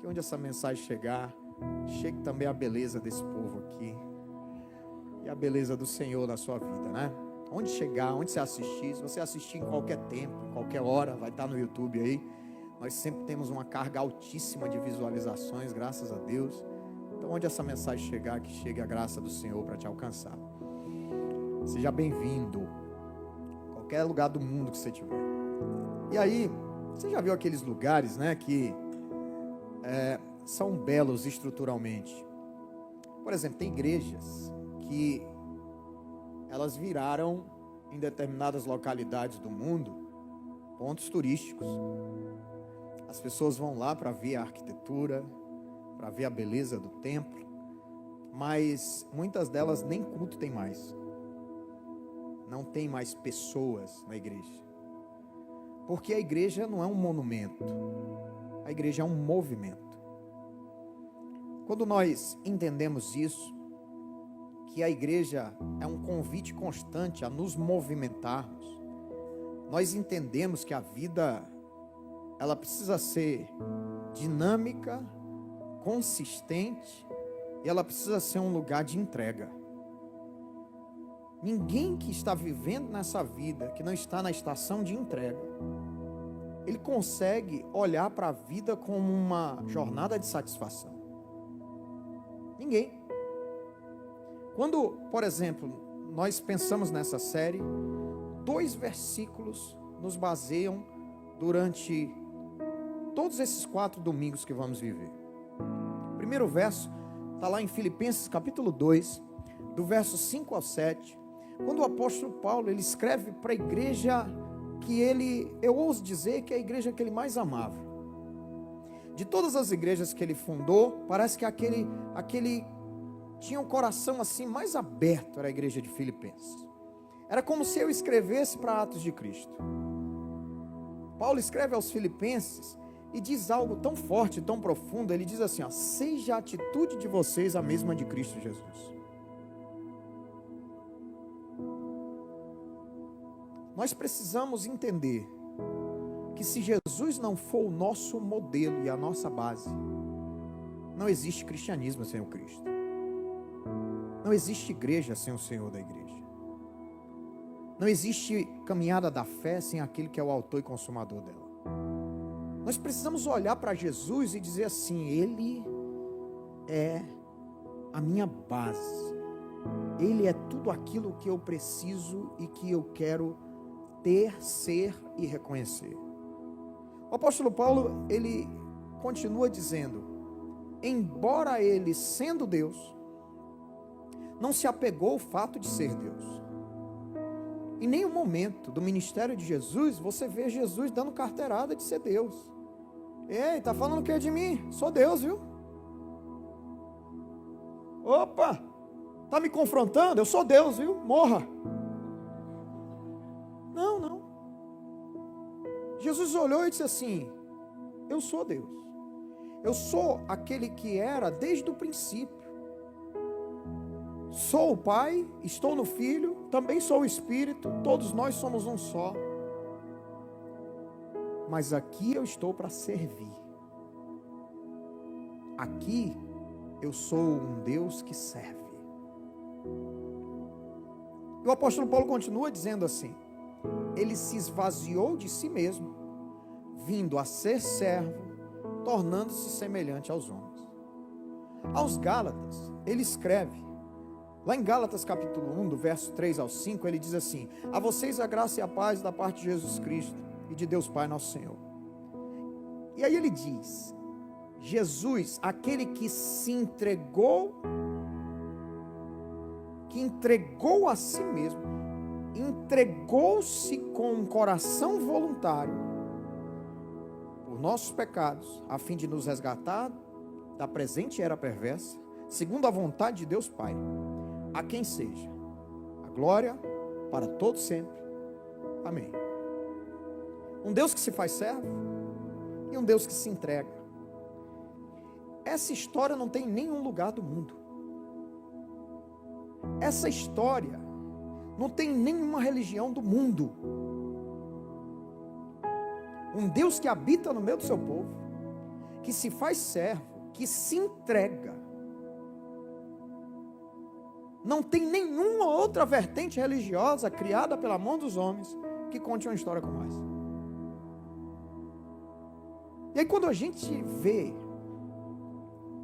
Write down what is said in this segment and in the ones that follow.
que onde essa mensagem chegar, chegue também a beleza desse povo aqui. E a beleza do Senhor na sua vida, né? Onde chegar, onde você assistir, se você assistir em qualquer tempo, em qualquer hora, vai estar no YouTube aí. Nós sempre temos uma carga altíssima de visualizações, graças a Deus. Então, onde essa mensagem chegar, que chegue a graça do Senhor para te alcançar. Seja bem-vindo, qualquer lugar do mundo que você estiver. E aí, você já viu aqueles lugares, né, que são belos estruturalmente? Por exemplo, tem igrejas que elas viraram, em determinadas localidades do mundo, pontos turísticos. As pessoas vão lá para ver a arquitetura, para ver a beleza do templo, mas muitas delas nem culto tem mais. Não tem mais pessoas na igreja. Porque a igreja não é um monumento. A igreja é um movimento. Quando nós entendemos isso, que a igreja é um convite constante a nos movimentarmos, nós entendemos que a vida, ela precisa ser dinâmica, consistente, e ela precisa ser um lugar de entrega. Ninguém que está vivendo nessa vida, que não está na estação de entrega, ele consegue olhar para a vida como uma jornada de satisfação. Ninguém. Quando, por exemplo, nós pensamos nessa série, 2 versículos nos baseiam durante todos esses 4 domingos que vamos viver. O primeiro verso está lá em Filipenses capítulo 2, do verso 5 ao 7, quando o apóstolo Paulo, ele escreve para a igreja que eu ouso dizer que é a igreja que ele mais amava. De todas as igrejas que ele fundou, parece que aquele tinha um coração assim mais aberto, era a igreja de Filipenses. Era como se eu escrevesse para Atos de Cristo. Paulo escreve aos Filipenses e diz algo tão forte, tão profundo. Ele diz assim, ó: seja a atitude de vocês a mesma de Cristo Jesus. Nós precisamos entender que se Jesus não for o nosso modelo e a nossa base, não existe cristianismo sem o Cristo. Não existe igreja sem o Senhor da igreja. Não existe caminhada da fé sem aquele que é o autor e consumador dela. Nós precisamos olhar para Jesus e dizer assim: Ele é a minha base. Ele é tudo aquilo que eu preciso e que eu quero ter, ser e reconhecer. O apóstolo Paulo, ele continua dizendo: embora ele, sendo Deus, não se apegou ao fato de ser Deus. Em nenhum momento do ministério de Jesus, você vê Jesus dando carteirada de ser Deus. Ei, tá falando o que de mim? Sou Deus, viu? Opa, tá me confrontando? Eu sou Deus, viu? Morra. Não. Jesus olhou e disse assim: eu sou Deus. Eu sou aquele que era desde o princípio. Sou o Pai, estou no Filho, também sou o Espírito, todos nós somos um só. Mas aqui eu estou para servir. Aqui eu sou um Deus que serve. E o apóstolo Paulo continua dizendo assim: ele se esvaziou de si mesmo, vindo a ser servo, tornando-se semelhante aos homens. Aos Gálatas, ele escreve, lá em Gálatas capítulo 1, do verso 3 ao 5, ele diz assim: a vocês a graça e a paz da parte de Jesus Cristo e de Deus Pai nosso Senhor. E aí ele diz: Jesus, aquele que se entregou, a si mesmo, entregou-se com um coração voluntário por nossos pecados, a fim de nos resgatar da presente era perversa, segundo a vontade de Deus Pai, a quem seja a glória para todos sempre. Amém. Um Deus que se faz servo e um Deus que se entrega. Essa história não tem em nenhum lugar do mundo. Essa história não tem em nenhuma religião do mundo. Um Deus que habita no meio do seu povo que se faz servo, que se entrega. Não tem nenhuma outra vertente religiosa criada pela mão dos homens que conte uma história como essa. E aí quando a gente vê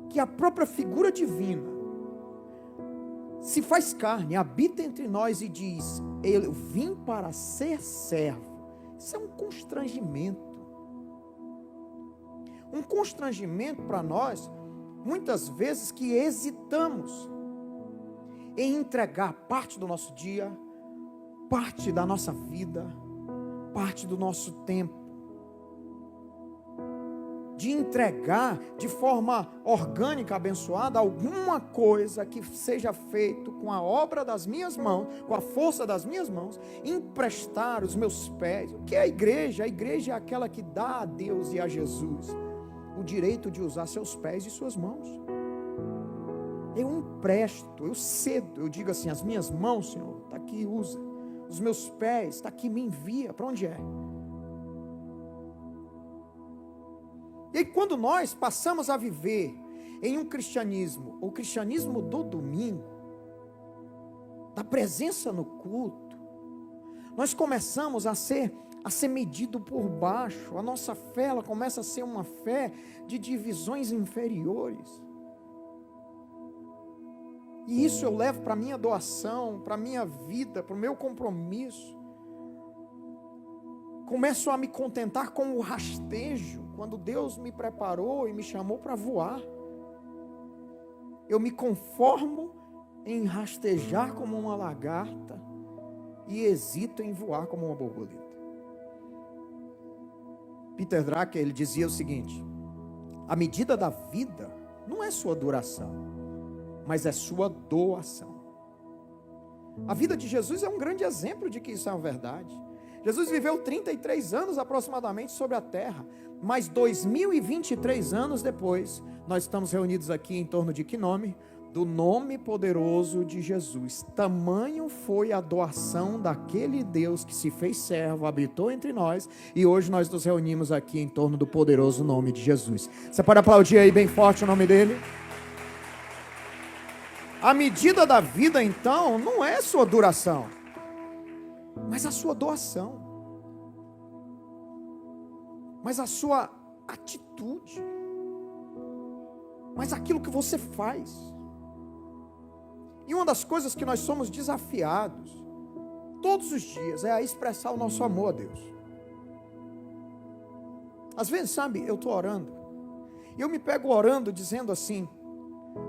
que a própria figura divina se faz carne, habita entre nós e diz: eu vim para ser servo. Isso é um constrangimento. Um constrangimento para nós, muitas vezes, que hesitamos em entregar parte do nosso dia, parte da nossa vida, parte do nosso tempo, de entregar de forma orgânica, abençoada, alguma coisa que seja feito com a obra das minhas mãos, com a força das minhas mãos, emprestar os meus pés. O que é a igreja? A igreja é aquela que dá a Deus e a Jesus o direito de usar seus pés e suas mãos. Eu empresto, eu cedo, eu digo assim: as minhas mãos, Senhor, está aqui, usa. Os meus pés, está aqui, me envia. Para onde é? E aí quando nós passamos a viver em um cristianismo, o cristianismo do domingo, da presença no culto, nós começamos a ser medido por baixo. A nossa fé, ela começa a ser uma fé de divisões inferiores. E isso eu levo para a minha doação, para a minha vida, para o meu compromisso. Começo a me contentar com o rastejo, quando Deus me preparou e me chamou para voar. Eu me conformo em rastejar como uma lagarta e hesito em voar como uma borboleta. Peter Drucker, ele dizia o seguinte: a medida da vida não é sua duração, mas é sua doação. A vida de Jesus é um grande exemplo de que isso é uma verdade. Jesus viveu 33 anos aproximadamente sobre a terra, mas 2023 anos depois, nós estamos reunidos aqui em torno de que nome? Do nome poderoso de Jesus. Tamanho foi a doação daquele Deus que se fez servo, habitou entre nós, e hoje nós nos reunimos aqui em torno do poderoso nome de Jesus. Você pode aplaudir aí bem forte o nome dele? A medida da vida, então, não é sua duração, mas a sua doação, mas a sua atitude, mas aquilo que você faz. E uma das coisas que nós somos desafiados todos os dias é a expressar o nosso amor a Deus. Às vezes, sabe, eu estou orando, e eu me pego orando dizendo assim: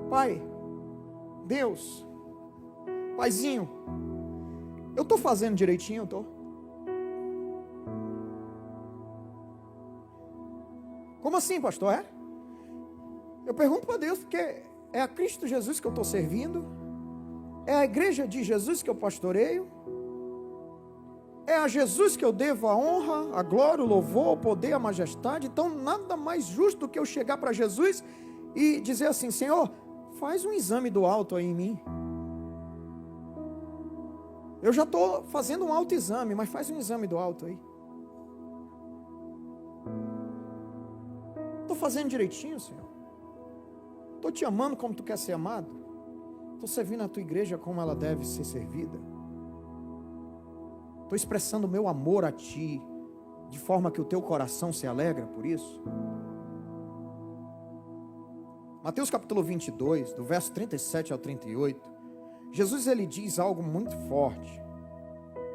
Pai, Deus, Paizinho, eu estou fazendo direitinho, eu estou. Como assim, pastor? É? Eu pergunto para Deus, porque é a Cristo Jesus que eu estou servindo, é a igreja de Jesus que eu pastoreio, é a Jesus que eu devo a honra, a glória, o louvor, o poder, a majestade. Então nada mais justo do que eu chegar para Jesus e dizer assim: Senhor, faz um exame do alto aí em mim. Eu já estou fazendo um autoexame, mas faz um exame do alto aí. Estou fazendo direitinho, Senhor. Estou te amando como tu quer ser amado. Estou servindo a tua igreja como ela deve ser servida. Estou expressando o meu amor a ti, de forma que o teu coração se alegra por isso. Mateus capítulo 22, do verso 37 ao 38, Jesus ele diz algo muito forte,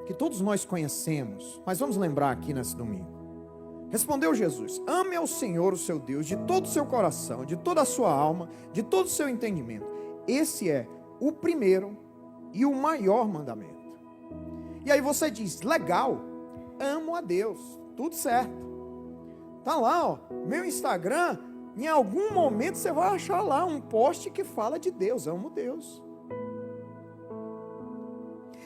que todos nós conhecemos, mas vamos lembrar aqui nesse domingo. Respondeu Jesus: ame ao Senhor o seu Deus de todo o seu coração, de toda a sua alma, de todo o seu entendimento. Esse é o primeiro e o maior mandamento. E aí você diz: legal, amo a Deus, tudo certo. Tá lá, ó, meu Instagram, em algum momento você vai achar lá um post que fala de Deus, amo Deus.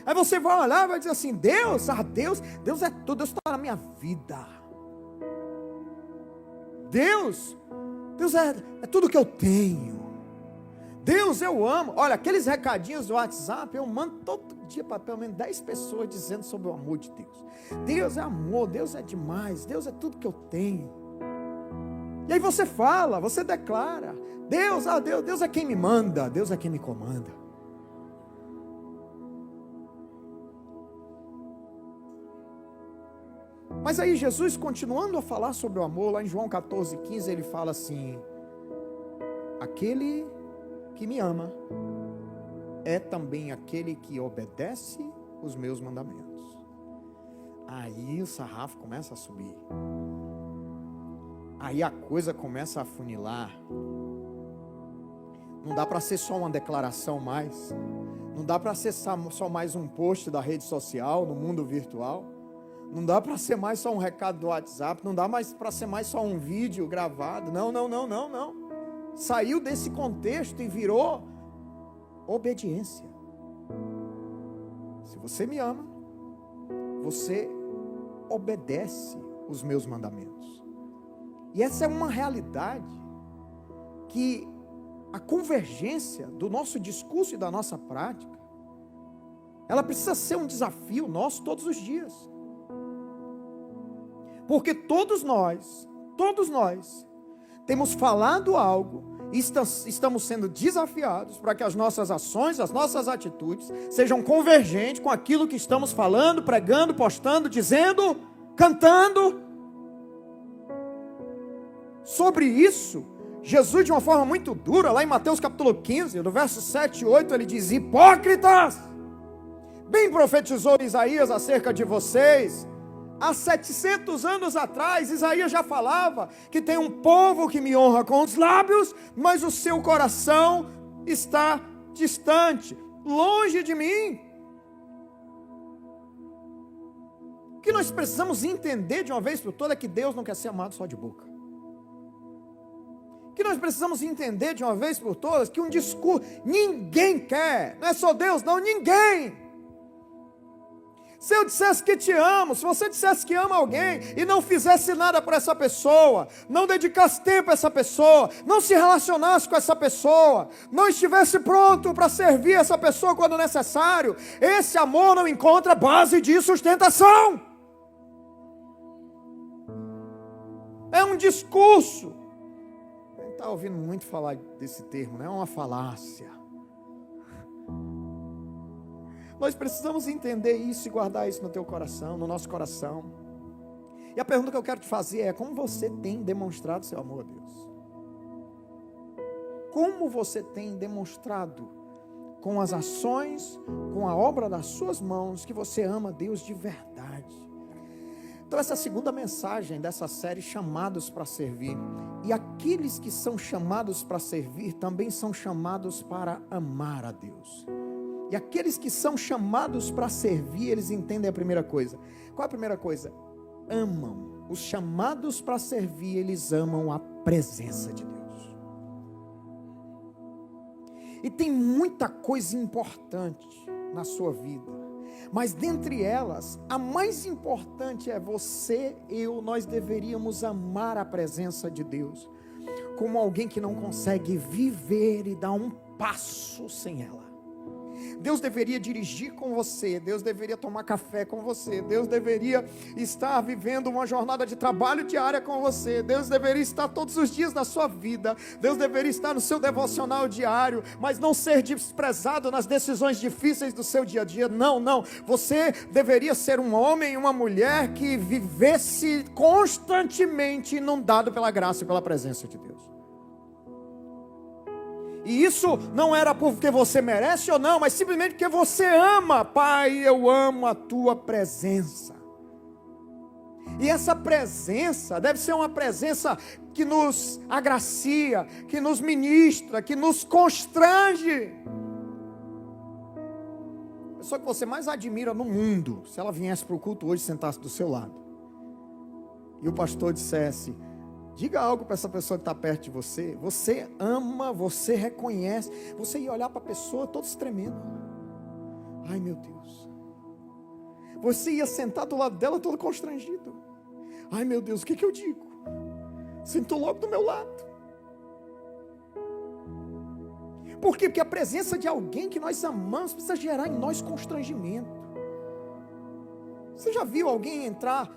Aí você vai olhar e vai dizer assim: Deus é tudo, Deus está na minha vida. Deus é tudo que eu tenho. Deus eu amo. Olha, aqueles recadinhos do WhatsApp, eu mando todo dia para pelo menos 10 pessoas dizendo sobre o amor de Deus. Deus é amor, Deus é demais, Deus é tudo que eu tenho. E aí você fala, você declara: Deus é quem me manda, Deus é quem me comanda. Mas aí Jesus, continuando a falar sobre o amor, lá em João 14,15, ele fala assim: aquele que me ama é também aquele que obedece os meus mandamentos. Aí o sarrafo começa a subir. Aí a coisa começa a afunilar. Não dá para ser só uma declaração mais. Não dá para ser só mais um post da rede social, no mundo virtual. Não dá para ser mais só um recado do WhatsApp. Não dá mais para ser mais só um vídeo gravado. Não. Saiu desse contexto e virou obediência. Se você me ama, você obedece os meus mandamentos. E essa é uma realidade que a convergência do nosso discurso e da nossa prática, ela precisa ser um desafio nosso todos os dias. Porque todos nós temos falado algo e estamos sendo desafiados para que as nossas ações, as nossas atitudes sejam convergentes com aquilo que estamos falando, pregando, postando, dizendo, cantando. Sobre isso, Jesus, de uma forma muito dura, lá em Mateus capítulo 15, no verso 7 e 8, ele diz: hipócritas, bem profetizou Isaías acerca de vocês. Há 700 anos atrás, Isaías já falava que tem um povo que me honra com os lábios, mas o seu coração está distante, longe de mim. O que nós precisamos entender de uma vez por todas é que Deus não quer ser amado só de boca. Que nós precisamos entender de uma vez por todas que um discurso, ninguém quer, não é só Deus não, ninguém. Se eu dissesse que te amo, se você dissesse que ama alguém e não fizesse nada por essa pessoa, não dedicasse tempo a essa pessoa, não se relacionasse com essa pessoa, não estivesse pronto para servir essa pessoa quando necessário, esse amor não encontra base de sustentação. É um discurso. Está ouvindo muito falar desse termo, né? É uma falácia. Nós precisamos entender isso e guardar isso no teu coração, no nosso coração. E a pergunta que eu quero te fazer é: como você tem demonstrado seu amor a Deus? Como você tem demonstrado com as ações, com a obra das suas mãos, que você ama Deus de verdade? Então essa é a segunda mensagem dessa série, Chamados para Servir. E aqueles que são chamados para servir também são chamados para amar a Deus. E aqueles que são chamados para servir, eles entendem a primeira coisa. Qual é a primeira coisa? Amam. Os chamados para servir, eles amam a presença de Deus. E tem muita coisa importante na sua vida. Mas dentre elas, a mais importante é você, nós deveríamos amar a presença de Deus, como alguém que não consegue viver e dar um passo sem ela. Deus deveria dirigir com você, Deus deveria tomar café com você, Deus deveria estar vivendo uma jornada de trabalho diária com você, Deus deveria estar todos os dias na sua vida, Deus deveria estar no seu devocional diário, mas não ser desprezado nas decisões difíceis do seu dia a dia. Não, você deveria ser um homem e uma mulher que vivesse constantemente inundado pela graça e pela presença de Deus. E isso não era porque você merece ou não, mas simplesmente porque você ama. Pai, eu amo a tua presença. E essa presença deve ser uma presença que nos agracia, que nos ministra, que nos constrange. A pessoa que você mais admira no mundo, se ela viesse para o culto hoje e sentasse do seu lado, e o pastor dissesse: diga algo para essa pessoa que está perto de você. Você ama, você reconhece. Você ia olhar para a pessoa todos tremendo. Ai meu Deus. Você ia sentar do lado dela todo constrangido. Ai meu Deus, o que eu digo? Sentou logo do meu lado. Por quê? Porque a presença de alguém que nós amamos precisa gerar em nós constrangimento. Você já viu alguém entrar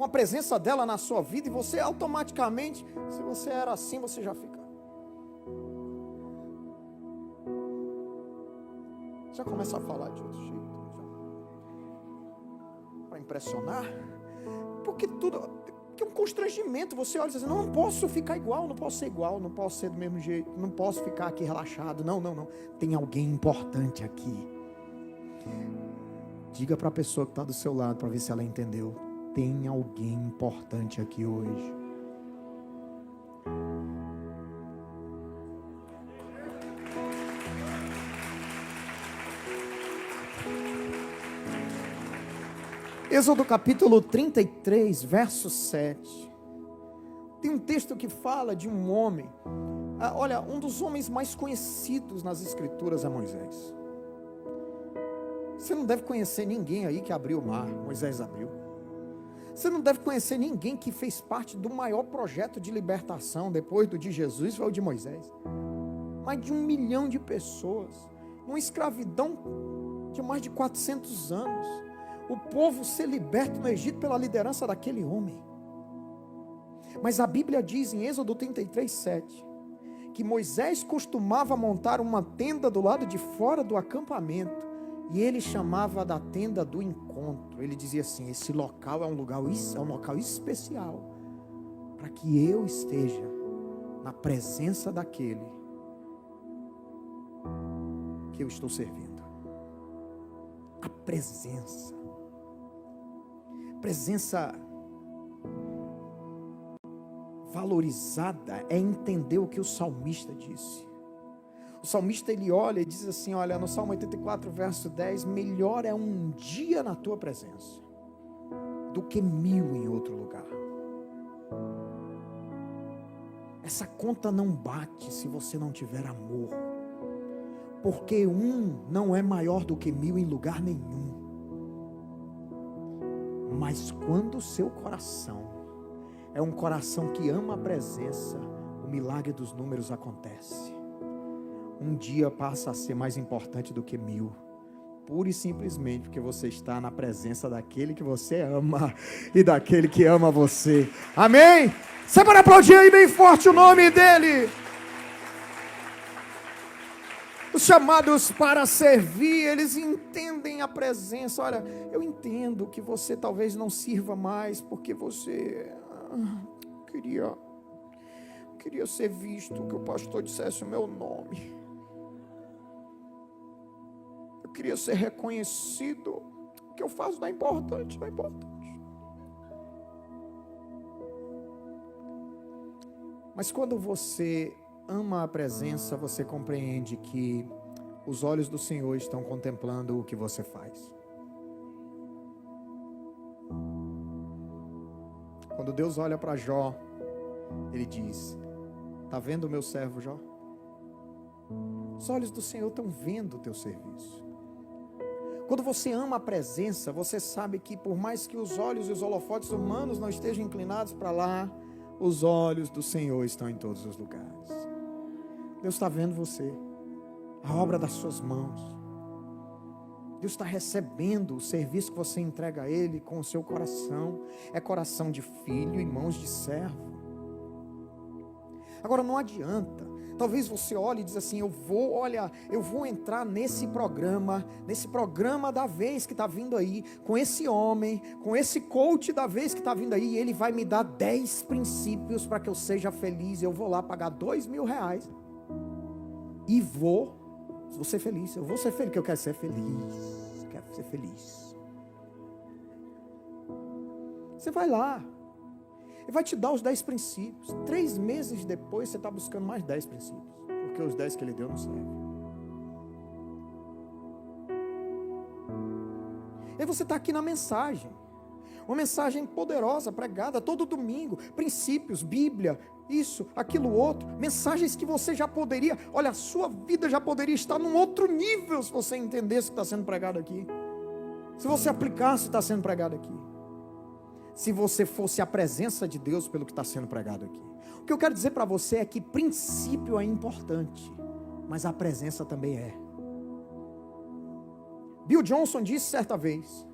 com a presença dela na sua vida, e você automaticamente, se você era assim, você já fica. Já começa a falar de outro jeito. Para impressionar. Porque é um constrangimento. Você olha e diz assim, não posso ficar igual, não posso ser igual, não posso ser do mesmo jeito, não posso ficar aqui relaxado. Não. Tem alguém importante aqui. Diga para a pessoa que está do seu lado, para ver se ela entendeu. Tem alguém importante aqui hoje. Êxodo capítulo 33, verso 7. Tem um texto que fala de um homem. Olha, um dos homens mais conhecidos nas escrituras é Moisés. Você não deve conhecer ninguém aí que abriu o mar. Moisés abriu. Você não deve conhecer ninguém que fez parte do maior projeto de libertação depois do de Jesus, foi o de Moisés. Mais de 1 milhão de pessoas, uma escravidão de mais de 400 anos, o povo ser liberto no Egito pela liderança daquele homem. Mas a Bíblia diz em Êxodo 33, 7, que Moisés costumava montar uma tenda do lado de fora do acampamento, e ele chamava da tenda do encontro. Ele dizia assim, esse local é um local especial, para que eu esteja na presença daquele que eu estou servindo. A presença valorizada é entender o que o salmista disse. O salmista, ele olha e diz assim, olha, no Salmo 84, verso 10, melhor é um dia na tua presença do que 1000 em outro lugar. Essa conta não bate se você não tiver amor, porque um não é maior do que 1000 em lugar nenhum. Mas quando o seu coração é um coração que ama a presença, o milagre dos números acontece. Um dia passa a ser mais importante do que 1000, pura e simplesmente porque você está na presença daquele que você ama e daquele que ama você. Amém? Você pode aplaudir aí bem forte o nome dele. Os chamados para servir, eles entendem a presença. Olha, eu entendo que você talvez não sirva mais porque você queria ser visto, que o pastor dissesse o meu nome. Eu queria ser reconhecido. O que eu faço não é importante, não é importante. Mas quando você ama a presença, você compreende que os olhos do Senhor estão contemplando o que você faz. Quando Deus olha para Jó, Ele diz, está vendo o meu servo Jó? Os olhos do Senhor estão vendo o teu serviço. Quando você ama a presença, você sabe que por mais que os olhos e os holofotes humanos não estejam inclinados para lá, os olhos do Senhor estão em todos os lugares. Deus está vendo você, a obra das suas mãos. Deus está recebendo o serviço que você entrega a Ele com o seu coração. É coração de filho e mãos de servo. Agora não adianta. Talvez você olhe e diz assim, eu vou entrar nesse programa da vez que está vindo aí, com esse homem, com esse coach da vez que está vindo aí, e ele vai me dar 10 princípios para que eu seja feliz. Eu vou lá pagar R$2.000 e vou ser feliz. Eu vou ser feliz, porque eu quero ser feliz. Quero ser feliz. Você vai lá. Ele vai te dar os 10 princípios. 3 meses depois você está buscando mais 10 princípios, porque os 10 que ele deu não servem. E você está aqui na mensagem. Uma mensagem poderosa, pregada todo domingo. Princípios, Bíblia, isso, aquilo outro. Mensagens que você já poderia, olha, a sua vida já poderia estar num outro nível se você entendesse o que está sendo pregado aqui. Se você aplicasse o que está sendo pregado aqui. Se você fosse a presença de Deus pelo que está sendo pregado aqui. O que eu quero dizer para você é que princípio é importante, mas a presença também é. Bill Johnson disse certa vez,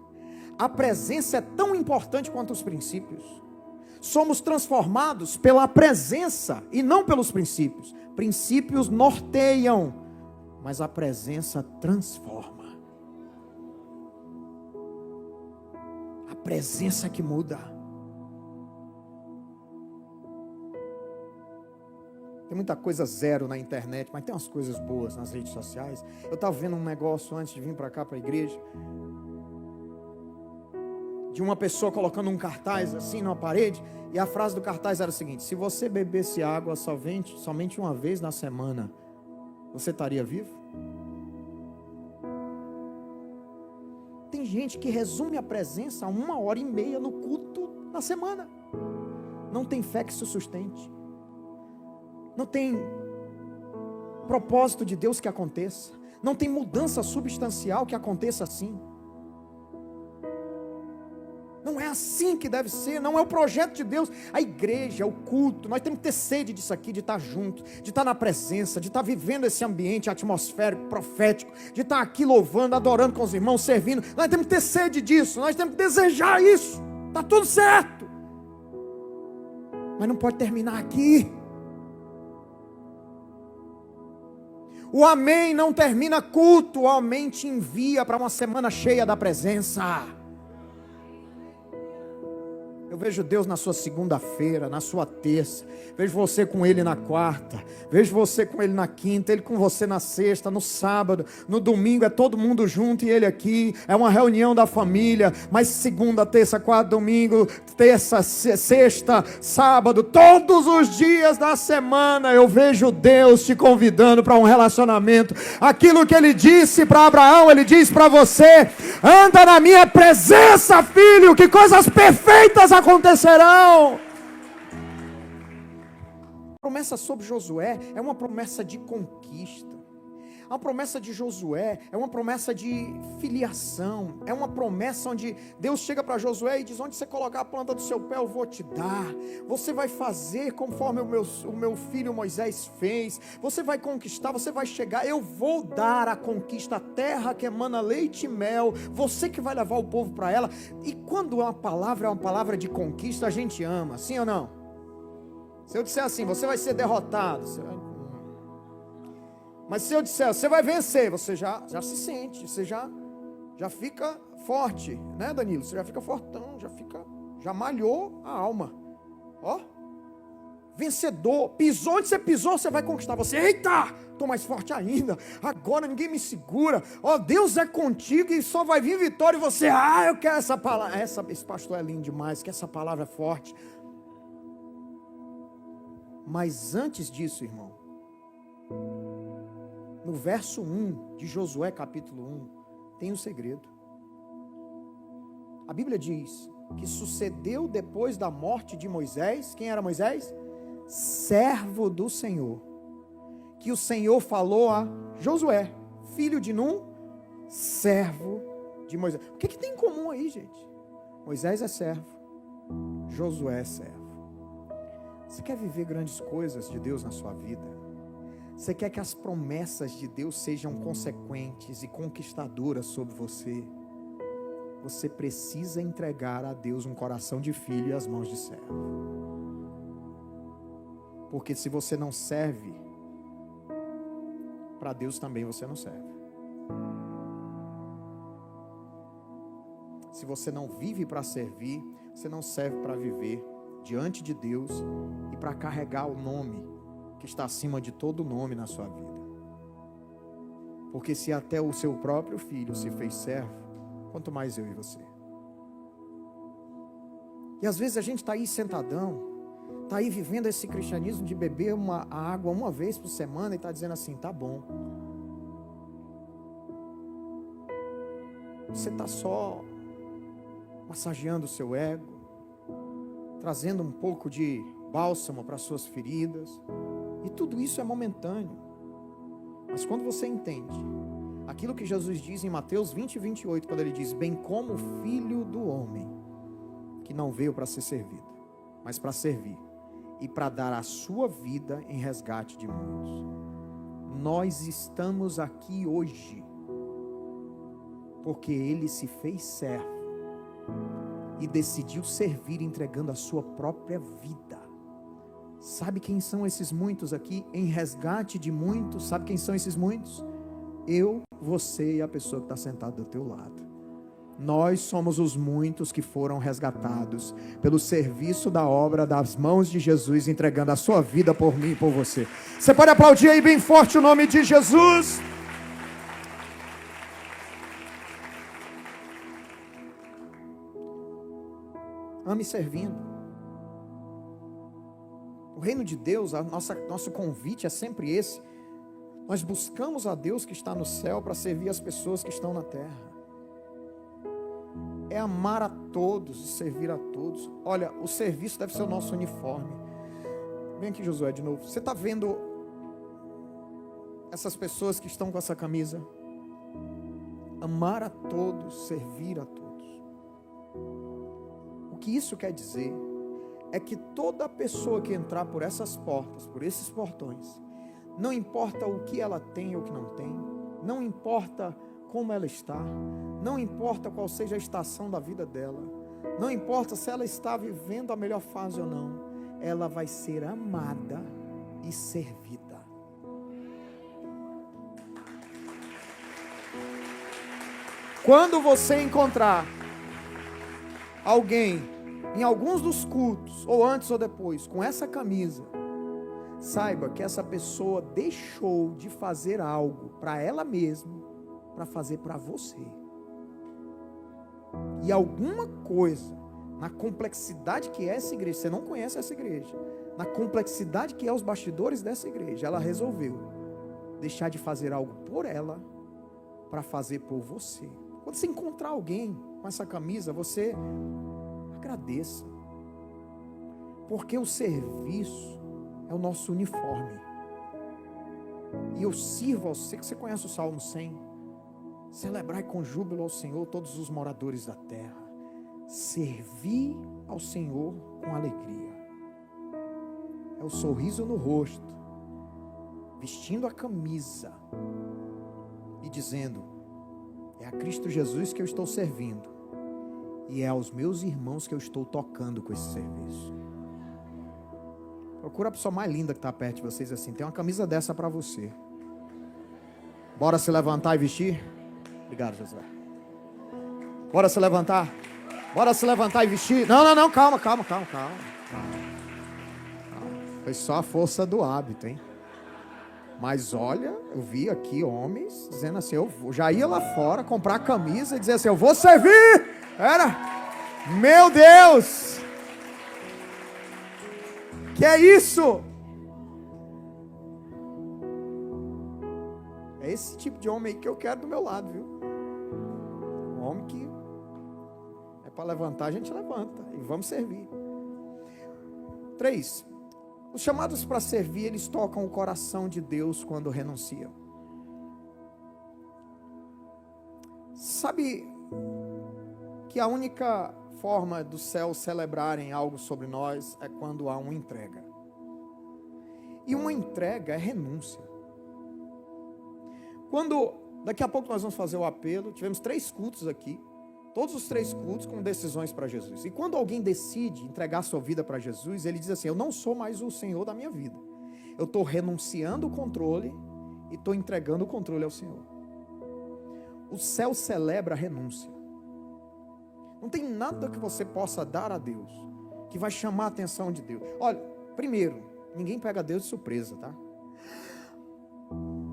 A presença é tão importante quanto os princípios. Somos transformados pela presença e não pelos princípios. Princípios norteiam, mas a presença transforma. A presença que muda. Tem muita coisa zero na internet, mas tem umas coisas boas nas redes sociais. Eu estava vendo um negócio antes de vir para cá, para a igreja, de uma pessoa colocando um cartaz assim numa parede, e a frase do cartaz era o seguinte: se você bebesse água somente uma vez na semana, você estaria vivo? Tem gente que resume a presença a 1h30 no culto na semana. Não tem fé que se sustente. Não tem propósito de Deus que aconteça. Não tem mudança substancial que aconteça assim. Não é assim que deve ser, não é o projeto de Deus. A igreja, o culto, nós temos que ter sede disso aqui, de estar junto, de estar na presença, de estar vivendo esse ambiente atmosférico, profético, de estar aqui louvando, adorando com os irmãos, servindo. Nós temos que ter sede disso, nós temos que desejar isso. Está tudo certo. Mas não pode terminar aqui. O amém não termina culto, o amém te envia para uma semana cheia da presença. Eu vejo Deus na sua segunda-feira, na sua terça, vejo você com Ele na quarta, vejo você com Ele na quinta, Ele com você na sexta, no sábado, no domingo é todo mundo junto e Ele aqui, é uma reunião da família, mas segunda, terça, quarta, domingo, terça, sexta, sábado, todos os dias da semana eu vejo Deus te convidando para um relacionamento. Aquilo que Ele disse para Abraão, Ele diz para você: anda na minha presença, filho, que coisas perfeitas acontecerão. A promessa sobre Josué é uma promessa de conquista. A promessa de Josué é uma promessa de filiação. É uma promessa onde Deus chega para Josué e diz: onde você colocar a planta do seu pé eu vou te dar. Você vai fazer conforme o meu filho Moisés fez. Você vai conquistar, você vai chegar. Eu vou dar a conquista, a terra que emana leite e mel. Você que vai levar o povo para ela. E quando é uma palavra de conquista, a gente ama, sim ou não? Se eu disser assim: você vai ser derrotado, você vai... Mas se eu disser, você vai vencer, você já se sente, você já fica forte, né, Danilo? Você já fica fortão, já malhou a alma. Ó, vencedor, pisou onde você pisou, você vai conquistar. Você, eita, estou mais forte ainda, agora ninguém me segura. Ó, Deus é contigo e só vai vir vitória. E você, eu quero essa palavra. Esse pastor é lindo demais, que essa palavra é forte. Mas antes disso, irmão, no verso 1 de Josué capítulo 1, tem um segredo. A Bíblia diz que sucedeu depois da morte de Moisés. Quem era Moisés? Servo do Senhor. Que o Senhor falou a Josué, filho de Num, servo de Moisés. O que tem em comum aí, gente? Moisés é servo, Josué é servo. Você quer viver grandes coisas de Deus na sua vida? Você quer que as promessas de Deus sejam consequentes e conquistadoras sobre você? Você precisa entregar a Deus um coração de filho e as mãos de servo. Porque se você não serve, para Deus também você não serve. Se você não vive para servir, você não serve para viver diante de Deus e para carregar o nome que está acima de todo nome na sua vida. Porque se até o seu próprio filho se fez servo, quanto mais eu e você. E às vezes a gente está aí sentadão, está aí vivendo esse cristianismo de beber a água uma vez por semana e está dizendo assim: tá bom. Você está só massageando o seu ego, trazendo um pouco de bálsamo para as suas feridas. E tudo isso é momentâneo. Mas quando você entende aquilo que Jesus diz em Mateus 20 e 28, quando ele diz: bem como o Filho do Homem, que não veio para ser servido, mas para servir, e para dar a sua vida em resgate de muitos. Nós estamos aqui hoje, porque ele se fez servo, e decidiu servir entregando a sua própria vida. Sabe quem são esses muitos aqui? Em resgate de muitos, sabe quem são esses muitos? Eu, você e a pessoa que está sentada do teu lado. Nós somos os muitos que foram resgatados pelo serviço da obra das mãos de Jesus, entregando a sua vida por mim e por você. Você pode aplaudir aí bem forte o nome de Jesus? Ame servindo. O reino de Deus, nosso convite é sempre esse. Nós buscamos a Deus que está no céu para servir as pessoas que estão na terra. É amar a todos e servir a todos. Olha, o serviço deve ser o nosso uniforme. Vem aqui, Josué, de novo. Você está vendo essas pessoas que estão com essa camisa? Amar a todos, servir a todos. O que isso quer dizer é que toda pessoa que entrar por essas portas, por esses portões, não importa o que ela tem ou o que não tem, não importa como ela está, não importa qual seja a estação da vida dela, não importa se ela está vivendo a melhor fase ou não, ela vai ser amada e servida. Quando você encontrar alguém em alguns dos cultos, ou antes ou depois, com essa camisa, saiba que essa pessoa deixou de fazer algo para ela mesma, para fazer para você. E alguma coisa, na complexidade que é essa igreja, você não conhece essa igreja, na complexidade que é os bastidores dessa igreja, ela resolveu deixar de fazer algo por ela, para fazer por você. Quando você encontrar alguém com essa camisa, você agradeça, porque o serviço é o nosso uniforme. E eu sirvo ao Senhor, que você conhece o Salmo 100, celebrai com júbilo ao Senhor todos os moradores da terra, servir ao Senhor com alegria, é o sorriso no rosto, vestindo a camisa e dizendo, é a Cristo Jesus que eu estou servindo, e é aos meus irmãos que eu estou tocando com esse serviço. Procura a pessoa mais linda que está perto de vocês assim, tem uma camisa dessa para você. Bora se levantar e vestir? Obrigado, Josué. Bora se levantar? Bora se levantar e vestir? Não, calma. Foi só a força do hábito, hein? Mas olha, eu vi aqui homens dizendo assim, eu já ia lá fora comprar a camisa e dizer assim, eu vou servir! Meu Deus! Que é isso? É esse tipo de homem aí que eu quero do meu lado, viu? Um homem que é para levantar, a gente levanta e vamos servir. 3. Os chamados para servir, eles tocam o coração de Deus quando renunciam. Sabe que a única forma do céu celebrarem algo sobre nós é quando há uma entrega. E uma entrega é renúncia. Quando, daqui a pouco nós vamos fazer o apelo, tivemos 3 cultos aqui, todos os 3 cultos com decisões para Jesus. E quando alguém decide entregar sua vida para Jesus, ele diz assim, eu não sou mais o Senhor da minha vida. Eu estou renunciando o controle e estou entregando o controle ao Senhor. O céu celebra a renúncia. Não tem nada que você possa dar a Deus que vai chamar a atenção de Deus. Olha, primeiro, ninguém pega Deus de surpresa, tá?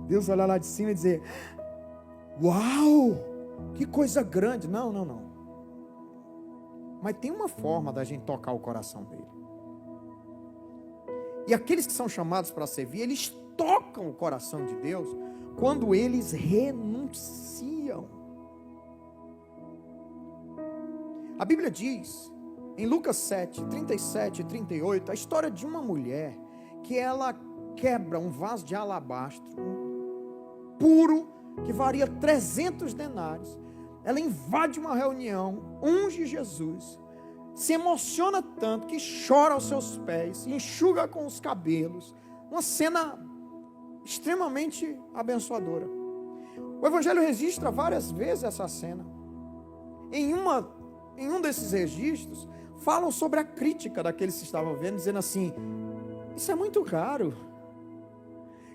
Deus olhar lá de cima e dizer, uau, que coisa grande. Não. Mas tem uma forma da gente tocar o coração dele. E aqueles que são chamados para servir, eles tocam o coração de Deus quando eles renunciam. A Bíblia diz, em Lucas 7, 37 e 38, a história de uma mulher que ela quebra um vaso de alabastro puro, que valia 300 denários. Ela invade uma reunião, unge Jesus, se emociona tanto que chora aos seus pés, enxuga com os cabelos. Uma cena extremamente abençoadora. O Evangelho registra várias vezes essa cena. Em uma em um desses registros, falam sobre a crítica daqueles que estavam vendo, dizendo assim: isso é muito caro.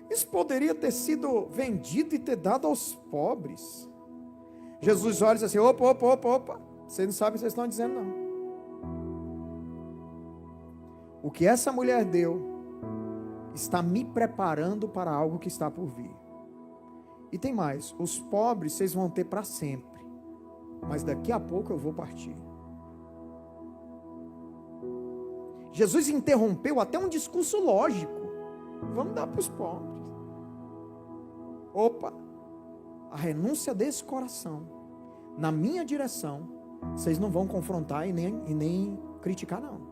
Isso poderia ter sido vendido e ter dado aos pobres. Jesus olha e diz assim: opa. Vocês não sabem o que vocês estão dizendo, não. O que essa mulher deu está me preparando para algo que está por vir. E tem mais: os pobres vocês vão ter para sempre, mas daqui a pouco eu vou partir. Jesus interrompeu até um discurso lógico. Vamos dar para os pobres. Opa, a renúncia desse coração na minha direção, vocês não vão confrontar e nem criticar, não.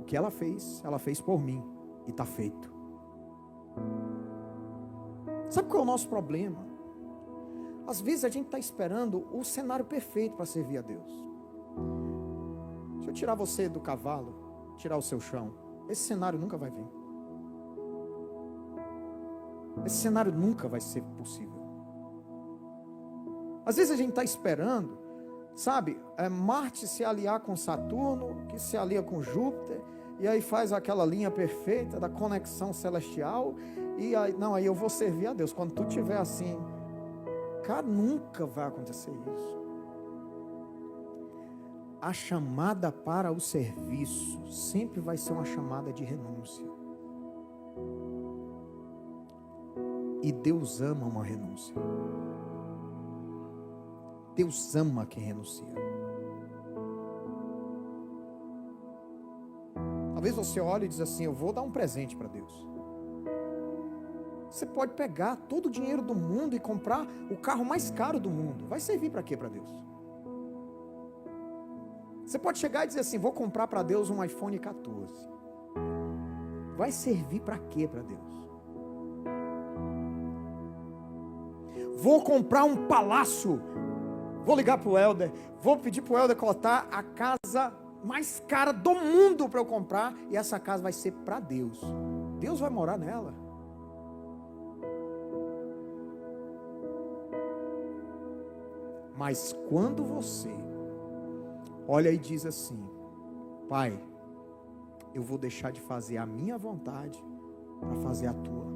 O que ela fez por mim, e está feito. Sabe qual é o nosso problema? Às vezes a gente está esperando o cenário perfeito para servir a Deus. Se eu tirar você do cavalo, tirar o seu chão, esse cenário nunca vai vir. Esse cenário nunca vai ser possível. Às vezes a gente está esperando, sabe, Marte se aliar com Saturno, que se alia com Júpiter, e aí faz aquela linha perfeita da conexão celestial, e aí, não, aí eu vou servir a Deus. Quando tu estiver assim, cara, nunca vai acontecer isso. A chamada para o serviço sempre vai ser uma chamada de renúncia. E Deus ama uma renúncia. Deus ama quem renuncia. Talvez você olhe e diz assim: eu vou dar um presente para Deus. Você pode pegar todo o dinheiro do mundo e comprar o carro mais caro do mundo. Vai servir para quê para Deus? Você pode chegar e dizer assim: vou comprar para Deus um iPhone 14. Vai servir para quê para Deus? Vou comprar um palácio. Vou ligar para o Helder. Vou pedir para o Helder cotar a casa mais cara do mundo para eu comprar. E essa casa vai ser para Deus. Deus vai morar nela. Mas quando você olha e diz assim: Pai, eu vou deixar de fazer a minha vontade para fazer a tua.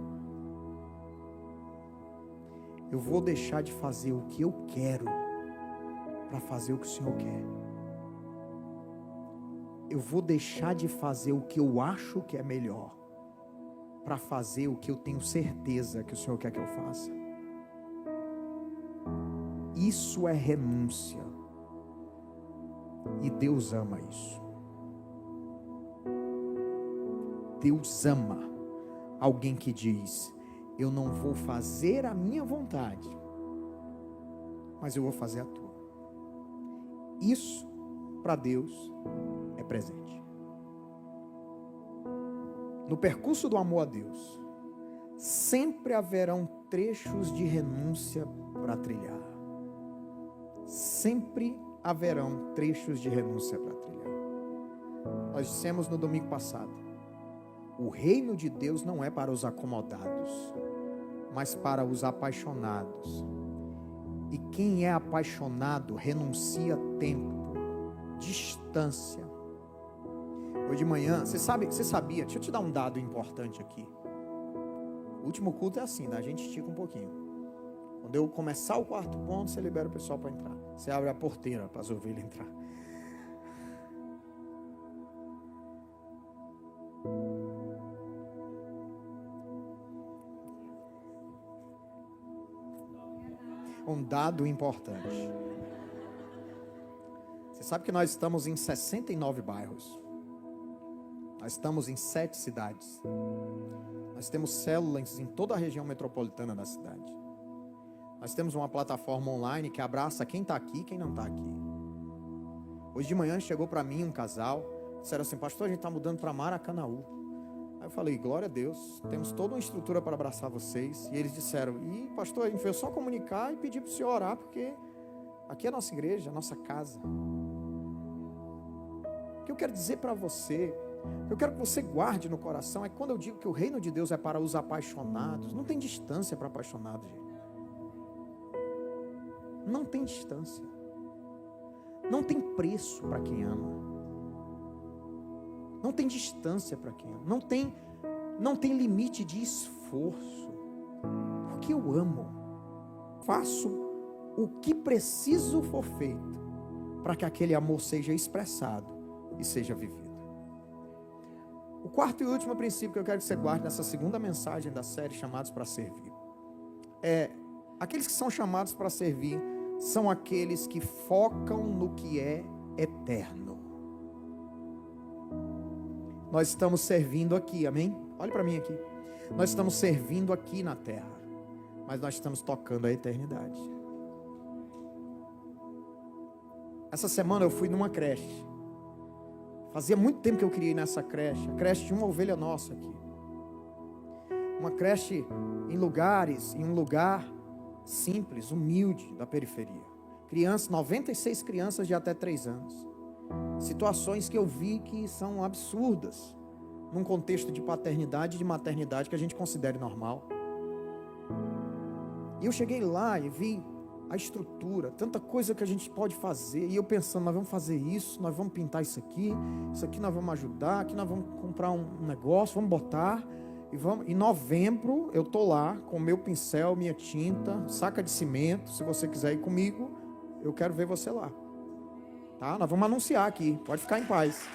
Eu vou deixar de fazer o que eu quero para fazer o que o Senhor quer. Eu vou deixar de fazer o que eu acho que é melhor para fazer o que eu tenho certeza que o Senhor quer que eu faça. Isso é renúncia. E Deus ama isso. Deus ama alguém que diz: eu não vou fazer a minha vontade, mas eu vou fazer a tua. Isso, para Deus, é presente. No percurso do amor a Deus, sempre haverão trechos de renúncia para trilhar. Sempre haverão trechos de renúncia para trilhar. Nós dissemos no domingo passado: o reino de Deus não é para os acomodados, mas para os apaixonados. E quem é apaixonado renuncia tempo, distância. Hoje de manhã, você sabia, deixa eu te dar um dado importante aqui. O último culto é assim, a gente estica um pouquinho. Quando eu começar o quarto ponto, você libera o pessoal para entrar. Você abre a porteira para as ovelhas entrar. Um dado importante. Você sabe que nós estamos em 69 bairros. Nós estamos em 7 cidades. Nós temos células em toda a região metropolitana da cidade. Nós temos uma plataforma online que abraça quem está aqui e quem não está aqui. Hoje de manhã chegou para mim um casal. Disseram assim: pastor, a gente está mudando para Maracanaú. Aí eu falei: glória a Deus, temos toda uma estrutura para abraçar vocês. E eles disseram: e pastor, a gente veio só comunicar e pedir para o senhor orar, porque aqui é a nossa igreja, a nossa casa. O que eu quero dizer para você, eu quero que você guarde no coração, é que quando eu digo que o reino de Deus é para os apaixonados, não tem distância para apaixonados, gente. Não tem distância. Não tem preço para quem ama. Não tem distância para quem ama. Não tem limite de esforço. Porque eu amo. Faço o que preciso for feito para que aquele amor seja expressado e seja vivido. O quarto e último princípio que eu quero que você guarde nessa segunda mensagem da série Chamados para Servir é: aqueles que são chamados para servir são aqueles que focam no que é eterno. Nós estamos servindo aqui, amém? Olhe para mim aqui. Nós estamos servindo aqui na terra, mas nós estamos tocando a eternidade. Essa semana eu fui numa creche. Fazia muito tempo que eu queria ir nessa creche. A creche de uma ovelha nossa aqui. Uma creche em um lugar simples, humilde da periferia. 96 crianças de até 3 anos. Situações que eu vi que são absurdas, num contexto de paternidade e de maternidade que a gente considere normal. E eu cheguei lá e vi a estrutura, tanta coisa que a gente pode fazer, e eu pensando, nós vamos fazer isso, nós vamos pintar isso aqui nós vamos ajudar, aqui nós vamos comprar um negócio, vamos botar, e vamos. Em novembro eu tô lá com meu pincel, minha tinta, saca de cimento. Se você quiser ir comigo, eu quero ver você lá, tá? Nós vamos anunciar aqui, pode ficar em paz.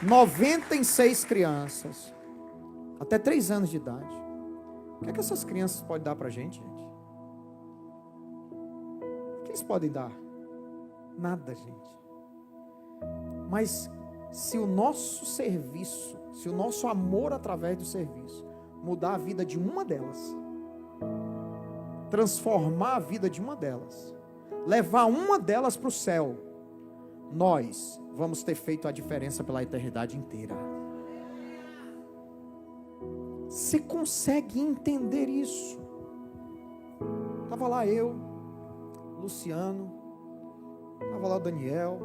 96 crianças, até 3 anos de idade. O que é que essas crianças podem dar para a gente, gente? O que eles podem dar? Nada, gente. Mas se o nosso serviço, se o nosso amor através do serviço mudar a vida de uma delas, transformar a vida de uma delas, levar uma delas para o céu, nós vamos ter feito a diferença pela eternidade inteira. Você consegue entender isso? Estava lá eu, Luciano, estava lá o Daniel,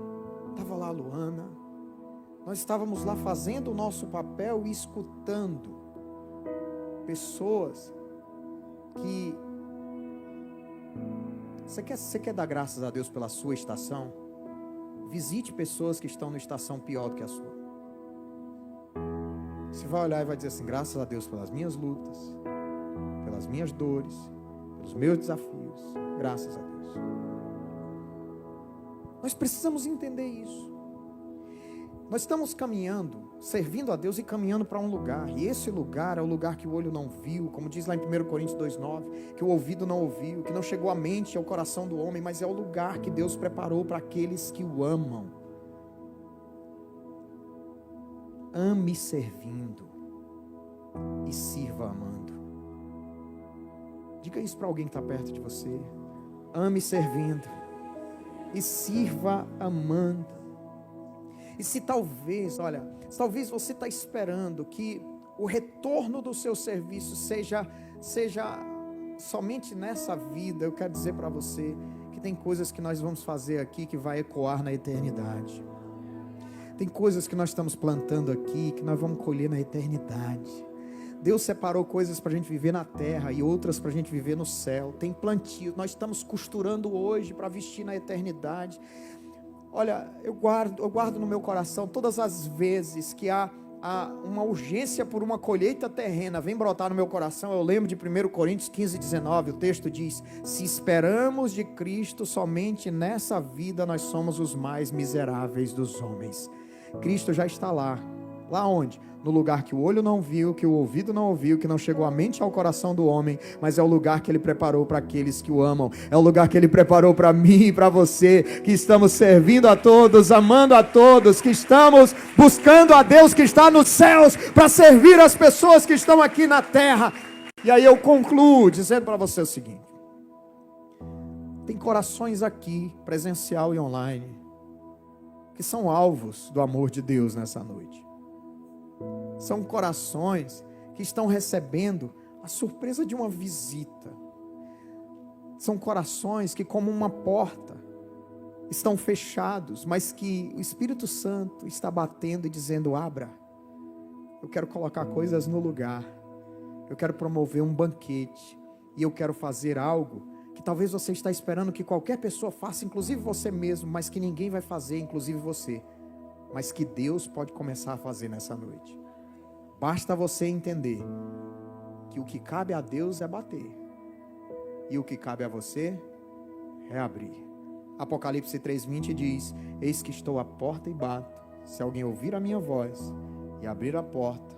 estava lá a Luana. Nós estávamos lá fazendo o nosso papel e escutando pessoas que... Você quer dar graças a Deus pela sua estação? Visite pessoas que estão numa estação pior do que a sua. Você vai olhar e vai dizer assim: graças a Deus pelas minhas lutas, pelas minhas dores, pelos meus desafios, graças a Deus. Nós precisamos entender isso. Nós estamos caminhando, servindo a Deus e caminhando para um lugar, e esse lugar é o lugar que o olho não viu, como diz lá em 1 Coríntios 2,9, que o ouvido não ouviu, que não chegou à mente, ao coração do homem, mas é o lugar que Deus preparou para aqueles que o amam. Ame servindo e sirva amando. Diga isso para alguém que está perto de você. Ame servindo e sirva amando. E se talvez você está esperando que o retorno do seu serviço seja somente nessa vida, eu quero dizer para você que tem coisas que nós vamos fazer aqui que vai ecoar na eternidade. Tem coisas que nós estamos plantando aqui que nós vamos colher na eternidade. Deus separou coisas para a gente viver na terra e outras para a gente viver no céu. Tem plantio, nós estamos costurando hoje para vestir na eternidade. Olha, eu guardo no meu coração todas as vezes que há uma urgência por uma colheita terrena, vem brotar no meu coração. Eu lembro de 1 Coríntios 15:19, o texto diz: se esperamos de Cristo somente nessa vida, nós somos os mais miseráveis dos homens. Cristo já está lá. Lá onde? No lugar que o olho não viu, que o ouvido não ouviu, que não chegou à mente e ao coração do homem, mas é o lugar que Ele preparou para aqueles que o amam. É o lugar que Ele preparou para mim e para você, que estamos servindo a todos, amando a todos, que estamos buscando a Deus que está nos céus, para servir as pessoas que estão aqui na terra. E aí eu concluo dizendo para você o seguinte: tem corações aqui, presencial e online, que são alvos do amor de Deus nessa noite. São corações que estão recebendo a surpresa de uma visita. São corações que, como uma porta, estão fechados, mas que o Espírito Santo está batendo e dizendo: abra. Eu quero colocar coisas no lugar. Eu quero promover um banquete. E eu quero fazer algo que talvez você está esperando que qualquer pessoa faça, inclusive você mesmo, mas que ninguém vai fazer, inclusive você, mas que Deus pode começar a fazer nessa noite. Basta você entender que o que cabe a Deus é bater, e o que cabe a você é abrir. Apocalipse 3:20 diz: eis que estou à porta e bato. Se alguém ouvir a minha voz e abrir a porta,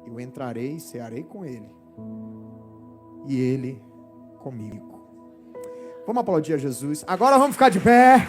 eu entrarei e cearei com ele, e ele comigo. Vamos aplaudir a Jesus. Agora vamos ficar de pé.